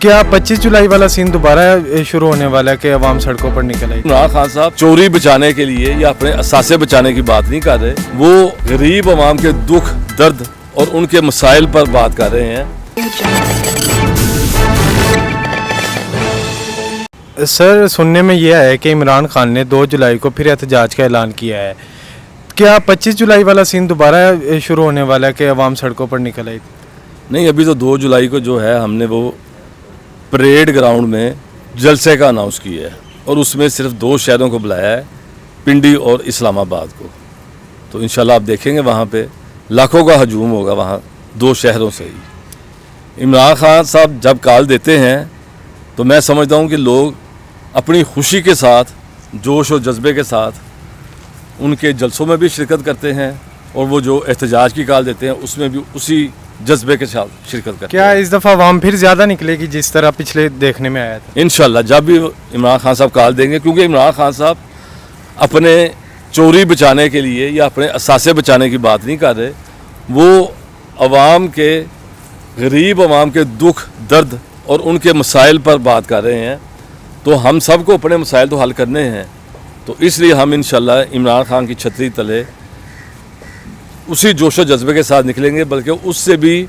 क्या 25 जुलाई वाला सीन दोबारा शुरू होने वाला है कि अवाम सड़कों पर निकल आई? इमरान खान साहब चोरी बचाने के लिए या अपने असासे बचाने की बात नहीं कर रहे, वो गरीब अवाम के दुख दर्द और उनके मसाइल पर बात कर रहे हैं। सर, सुनने में यह है कि इमरान खान ने 2 जुलाई को फिर एहतजाज का ऐलान किया है। क्या 25 जुलाई वाला सीन दोबारा शुरू होने वाला है कि अवाम सड़कों पर निकल आई? नहीं, अभी तो 2 जुलाई को जो है हमने वो परेड ग्राउंड में जलसे का अनाउंस किया है और उसमें सिर्फ 2 शहरों को बुलाया है, पिंडी और इस्लामाबाद को। तो इंशाल्लाह आप देखेंगे वहाँ पे लाखों का हजूम होगा वहाँ 2 शहरों से ही। इमरान खान साहब जब कॉल देते हैं तो मैं समझता हूँ कि लोग अपनी खुशी के साथ, जोश और जज्बे के साथ उनके जलसों में भी शिरकत करते हैं और वो जो एहतजाज की कॉल देते हैं उसमें भी उसी जज्बे के साथ शिरकत करते हैं। क्या इस दफ़ा अवाम फिर ज़्यादा निकलेगी जिस तरह पिछले देखने में आया था? इंशाल्लाह जब भी इमरान खान साहब कॉल देंगे, क्योंकि इमरान खान साहब अपने चोरी बचाने के लिए या अपने असासे बचाने की बात नहीं कर रहे, वो अवाम के गरीब अवाम के दुख दर्द और उनके मसाइल पर बात कर रहे हैं। तो हम सबको अपने मसाइल तो हल करने हैं, तो इसलिए हम इंशाल्लाह इमरान खान की छतरी तले उसी जोश और जज्बे के साथ निकलेंगे, बल्कि उससे भी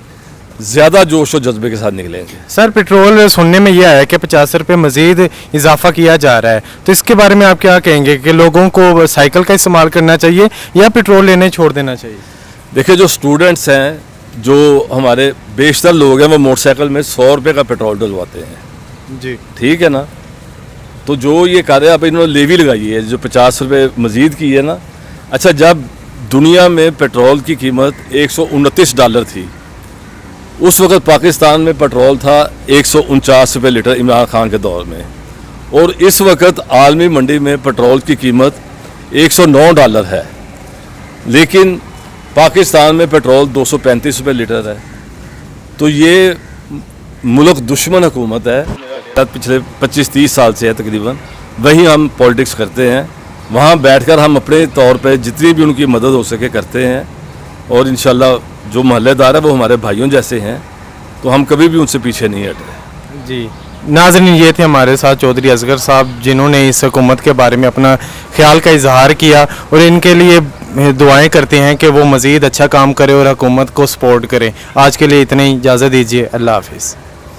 ज़्यादा जोश और जज्बे के साथ निकलेंगे। सर, पेट्रोल सुनने में यह है कि 50 रुपये मज़ीद इजाफा किया जा रहा है, तो इसके बारे में आप क्या कहेंगे कि लोगों को साइकिल का इस्तेमाल करना चाहिए या पेट्रोल लेने छोड़ देना चाहिए? देखिए, जो स्टूडेंट्स हैं, जो हमारे बेशतर लोग हैं, वो मोटरसाइकिल में 100 रुपये का पेट्रोल डलवाते हैं जी, ठीक है ना। तो जो ये कह रहे हैं, अब इन्होंने लेवी लगाई है जो 50 रुपये मज़ीद की है ना। अच्छा, जब दुनिया में पेट्रोल की कीमत $129 थी, उस वक्त पाकिस्तान में पेट्रोल था 149 रुपये लीटर इमरान खान के दौर में, और इस वक्त आलमी मंडी में पेट्रोल की कीमत $109 है, लेकिन पाकिस्तान में पेट्रोल 235 रुपये लीटर है। तो ये मुल्क दुश्मन हुकूमत है, पिछले 25-30 साल से है तकरीबन। वहीं हम पॉलिटिक्स करते हैं, वहाँ बैठकर हम अपने तौर पे जितनी भी उनकी मदद हो सके करते हैं, और इंशाल्लाह जो महल्लेदार है वो हमारे भाइयों जैसे हैं, तो हम कभी भी उनसे पीछे नहीं हटे। जी नाज़रीन, ये थे हमारे साथ चौधरी असगर साहब, जिन्होंने इस हुकूमत के बारे में अपना ख्याल का इजहार किया और इनके लिए दुआएं करते हैं कि वो मज़ीद अच्छा काम करे और हुकूमत को सपोर्ट करें। आज के लिए इतनी इजाज़त दीजिए। अल्लाह हाफिज़।